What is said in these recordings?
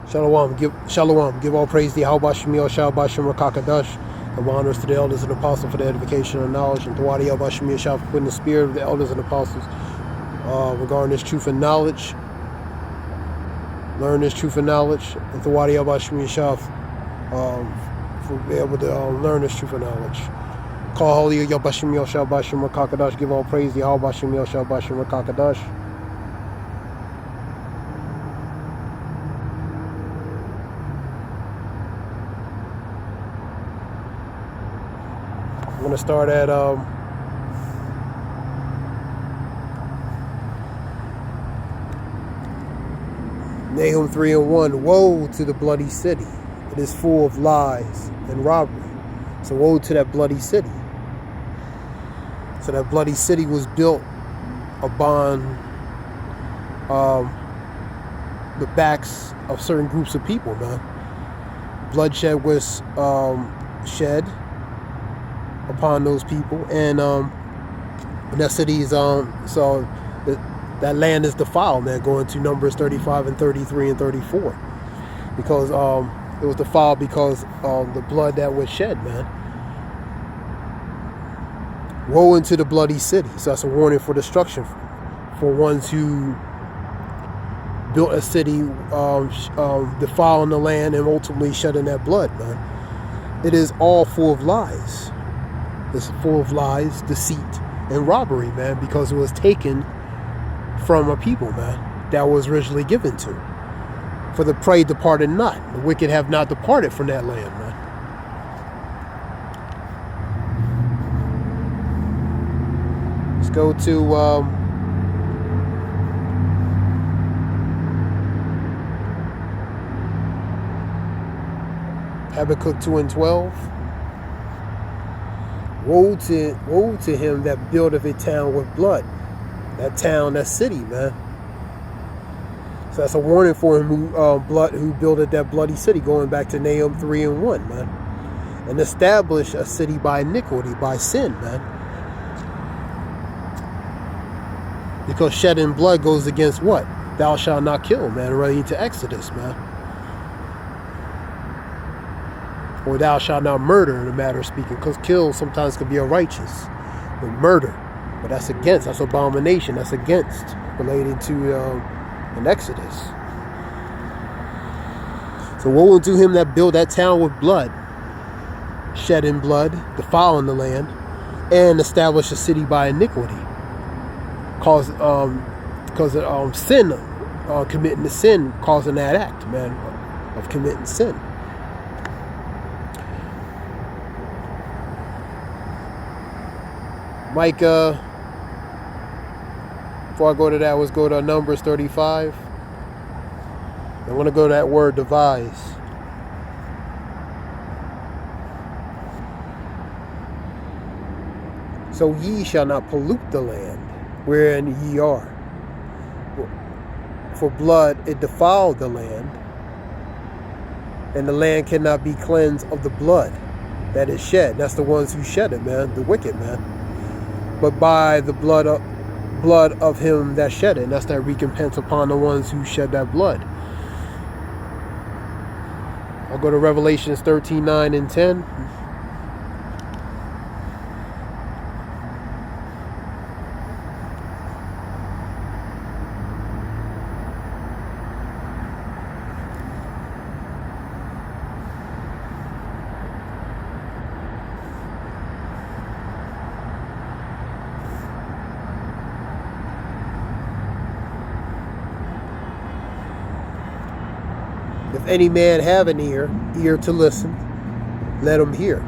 Shalom. Give all praise to Yahweh Shemiel Shal Bashim Rakakadash. Give honors to the elders and apostles for the edification and knowledge, and to Wadi Yahweh Shemiel Shal for putting the spirit of the elders and apostles regarding this truth and knowledge. Learn this truth and knowledge, and to Wadi Yahweh Shemiel Shal for being able to learn this truth and knowledge. Call holy Yahweh Shemiel Shal Bashim Rakakadash. Give all praise to Yahweh Shemiel Shal Bashim Rakakadash. I'm going to start at Nahum 3:1. Woe to the bloody city. It is full of lies and robbery. So woe to that bloody city. So that bloody city was built upon the backs of certain groups of people, man. Bloodshed was shed upon those people, and that city is that land is defiled, man. Going to Numbers 35 and 33 and 34, because it was defiled because of the blood that was shed, man. Woe into the bloody city. So that's a warning for destruction for ones who built a city, defiling the land and ultimately shedding that blood, man. It is all full of lies. It's full of lies, deceit, and robbery, man, because it was taken from a people, man, that was originally given to. For the prey departed not. The wicked have not departed from that land, man. Let's go to Habakkuk 2:12. Woe to him that buildeth a town with blood. That town, that city, man. So that's a warning for him who builded that bloody city, going back to Nahum 3:1, man. And establish a city by iniquity, by sin, man. Because shedding blood goes against what? Thou shalt not kill, man. Running into Exodus, man. Or thou shalt not murder, in a matter of speaking. Because kill sometimes could be a righteous. But murder, but that's against. That's abomination. That's against. Related to an Exodus. So woe unto him that build that town with blood. Shedding blood, defiling the land. And establish a city by iniquity. Because sin, committing the sin, causing that act, man, of committing sin. Micah, before I go to that, let's go to Numbers 35. I want to go to that word devise. So ye shall not pollute the land wherein ye are. For blood it defiled the land, and the land cannot be cleansed of the blood that is shed. That's the ones who shed it, man, the wicked, man. But by the blood of him that shed it. And that's that recompense upon the ones who shed that blood. I'll go to Revelations 13:9 and 10. If any man have an ear to listen, let him hear.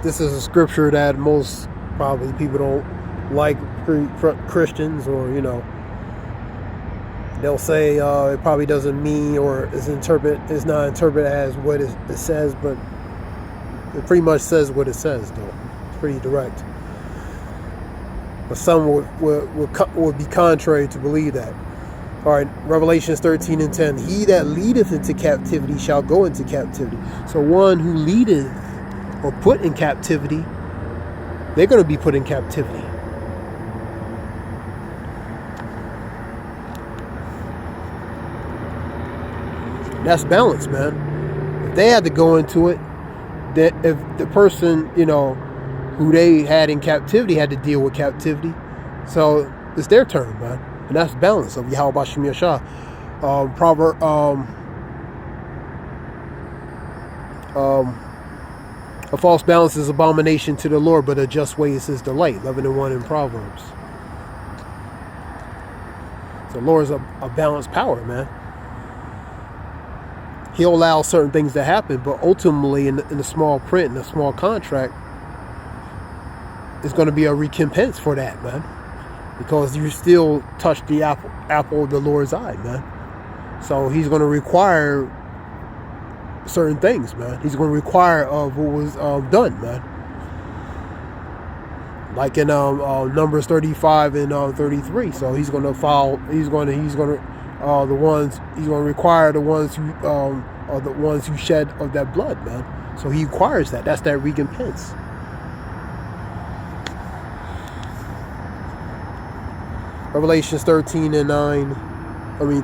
This is a scripture that most probably people don't like, Christians, or, they'll say it probably doesn't mean, or is not interpreted as what it says, but it pretty much says what it says, though. It's pretty direct. But some would be contrary to believe that. All right, Revelations 13 and 10. He that leadeth into captivity shall go into captivity. So one who leadeth or put in captivity, they're going to be put in captivity. That's balance, man. If they had to go into it, that if the person, who they had in captivity had to deal with captivity, so it's their turn, man. And that's balance of Yahweh Bashim Yashah. Proverb, a false balance is abomination to the Lord, but a just way is his delight. 11:1 in Proverbs. So the Lord is a balanced power, man. He'll allow certain things to happen, but ultimately in the small print, in the small contract, it's going to be a recompense for that, man. Because you still touch the apple of the Lord's eye, man. So he's going to require certain things, man. He's going to require of what was done, man. Like in Numbers 35 and 33. So he's going to follow. He's going to require the ones who are the ones who shed of that blood, man. So he requires that. That's that recompense. Revelations 13 and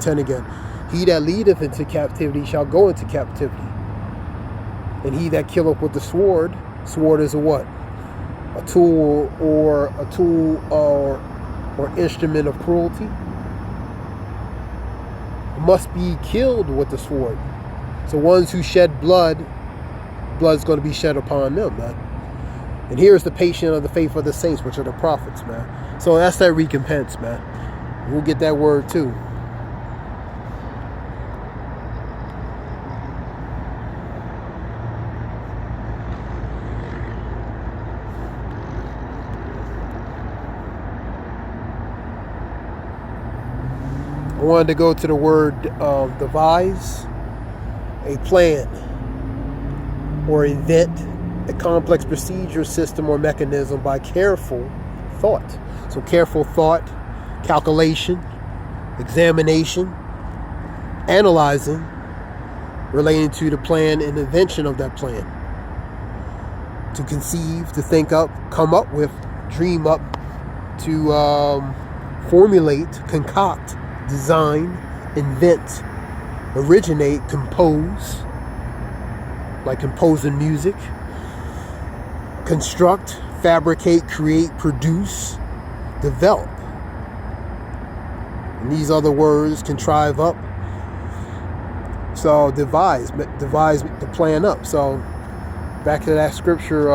10 again. He that leadeth into captivity shall go into captivity. And he that killeth with the sword is a what? A tool or instrument of cruelty. Must be killed with the sword. So ones who shed blood's going to be shed upon them, man. And here's the patient of the faith of the saints, which are the prophets, man. So that's that recompense, man. We'll get that word too. I wanted to go to the word devise, a plan or invent, a complex procedure, system, or mechanism by careful thought. So careful thought, calculation, examination, analyzing, relating to the plan and invention of that plan. To conceive, to think up, come up with, dream up, to formulate, concoct, design, invent, originate, compose, like composing music, construct, fabricate, create, produce, develop. And these other words, contrive up. So devise to plan up. So back to that scripture,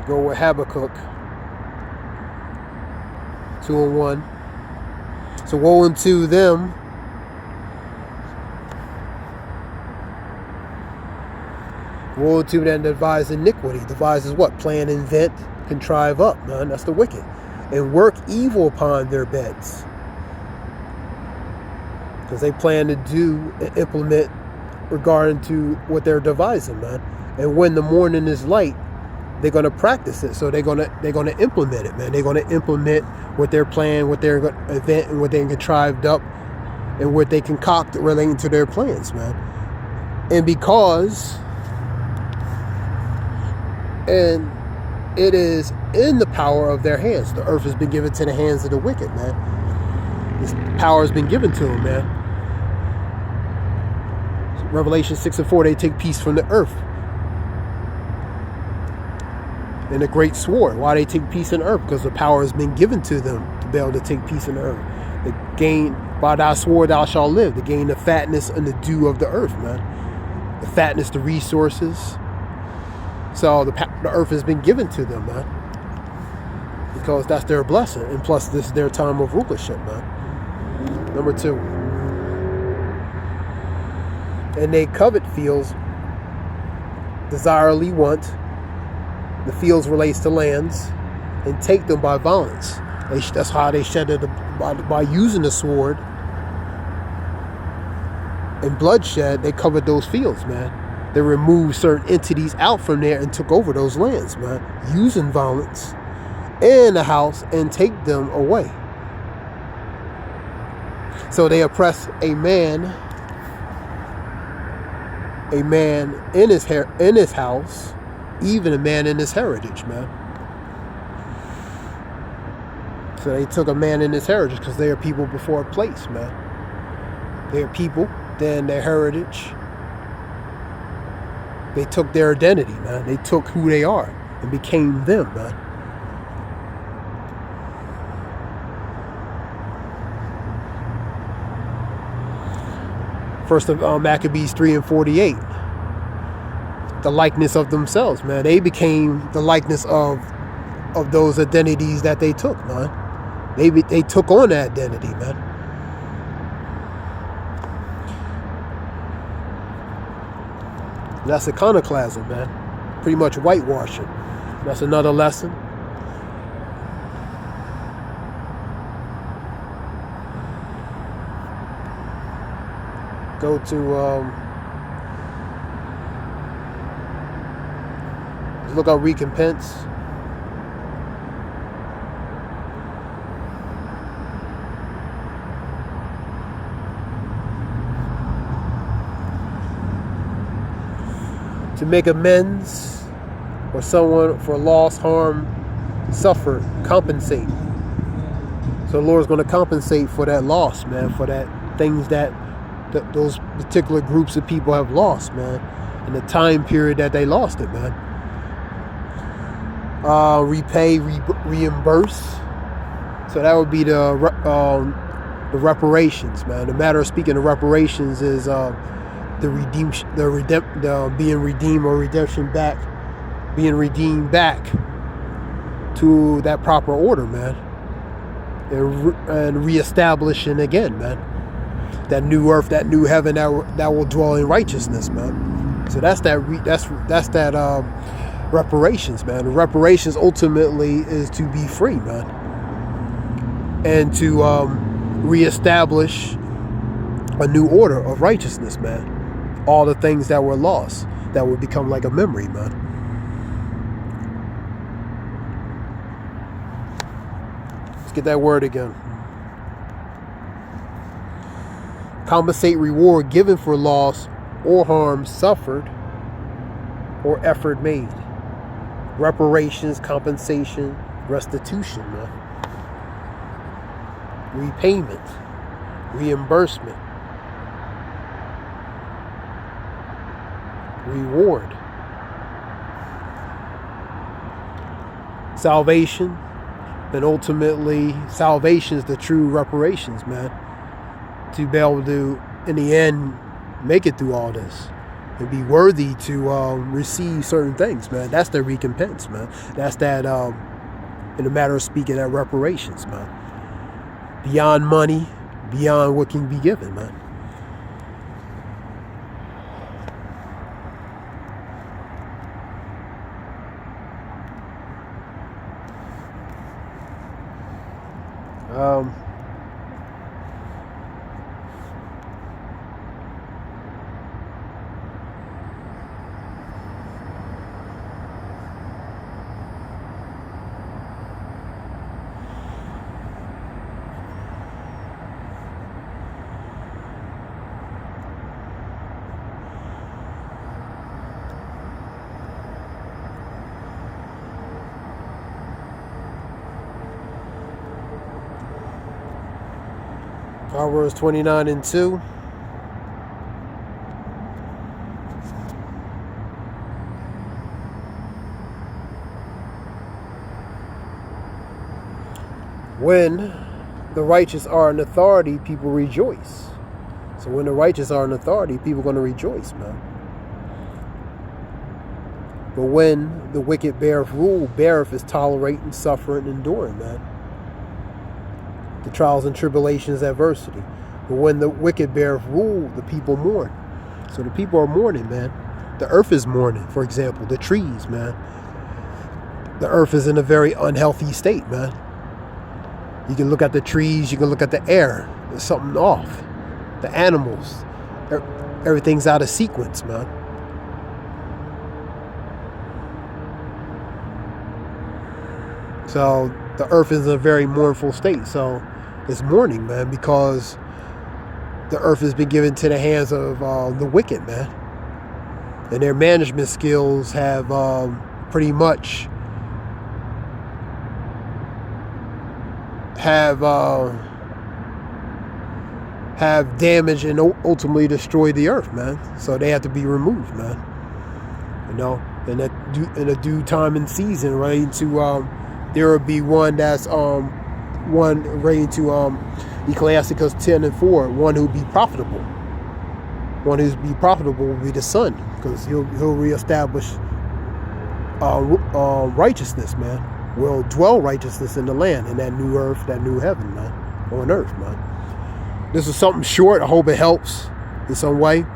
go with Habakkuk 2:1. So woe unto them woe unto them that devise iniquity. Devises what? Plan, invent, contrive up, man. That's the wicked. And work evil upon their beds. Because they plan to do and implement regarding to what they're devising, man. And when the morning is light, they're going to practice it. So they're going to implement it, man. They're going to implement what they're planning, what they're going to invent, and what they contrived up, and what they concoct relating to their plans, man. And because, and it is in the power of their hands. The earth has been given to the hands of the wicked, man. This power has been given to them, man. Revelation 6:4, they take peace from the earth. And a great sword. Why they take peace in the earth? Because the power has been given to them to be able to take peace in the earth. They gain, by thy sword thou shalt live. To gain the fatness and the dew of the earth, man. The fatness, the resources. So the earth has been given to them, man. Because that's their blessing. And plus this is their time of rulership, man. Number 2. And they covet fields, desirely want. The fields relates to lands, and take them by violence. That's how they shed it, by using the sword and bloodshed. They covered those fields, man. They removed certain entities out from there and took over those lands, man, using violence and the house, and take them away. So they oppress a man in his house, even a man in his heritage, man. So they took a man in his heritage because they are people before a place, man. They are people, then their heritage. They took their identity, man. They took who they are and became them, man. First of Maccabees 3:48. The likeness of themselves, man. They became the likeness of those identities that they took, man. They took on that identity, man. That's iconoclasm, man. Pretty much whitewashing. That's another lesson. Go to look up recompense. To make amends or someone for loss, harm, suffer, compensate. So the Lord's going to compensate for that loss, man, for that things that those particular groups of people have lost, man, in the time period that they lost it, man. Repay, reimburse. So that would be the reparations, man. The matter of speaking of reparations is being redeemed or redemption back, being redeemed back to that proper order, man, and reestablishing again, man, that new earth, that new heaven that will dwell in righteousness, man. So that's that reparations, man. The reparations ultimately is to be free, man, and to reestablish a new order of righteousness, man. All the things that were lost, that would become like a memory, man. Let's get that word again. Compensate, reward given for loss or harm suffered or effort made. Reparations, compensation, restitution, man. Repayment, reimbursement, reward, salvation, and ultimately salvation is the true reparations, man, to be able to in the end make it through all this and be worthy to receive certain things, man. That's the recompense, man. That's that in the matter of speaking, that reparations, man, beyond money, beyond what can be given, man. Proverbs 29:2. When the righteous are in authority, people rejoice. So when the righteous are in authority, people are going to rejoice, man. But when the wicked beareth rule, beareth is tolerating, suffering, enduring, man. The trials and tribulations, adversity. But when the wicked beareth rule, the people mourn. So the people are mourning, man. The earth is mourning, for example. The trees, man. The earth is in a very unhealthy state, man. You can look at the trees, you can look at the air. There's something off. The animals. Everything's out of sequence, man. So the earth is in a very mournful state. So it's mourning, man, because the earth has been given to the hands of the wicked, man. And their management skills have pretty much have damaged and ultimately destroyed the earth, man. So they have to be removed, man. You know, and in a due time and season, right? To there will be one that's one ready to Ecclesiastes 10:4, one who be profitable. One who's be profitable will be the son, because he'll reestablish righteousness, man. Will dwell righteousness in the land, in that new earth, that new heaven, man, on earth, man. This is something short. I hope it helps in some way.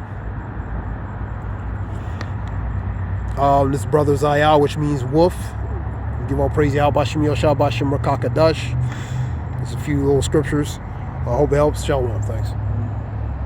This brother Zayah, which means wolf. Give all praise Yahweh Bashim Yoshua Bashim Rakakadash. There's a few little scriptures. I hope it helps. Shalom. Thanks.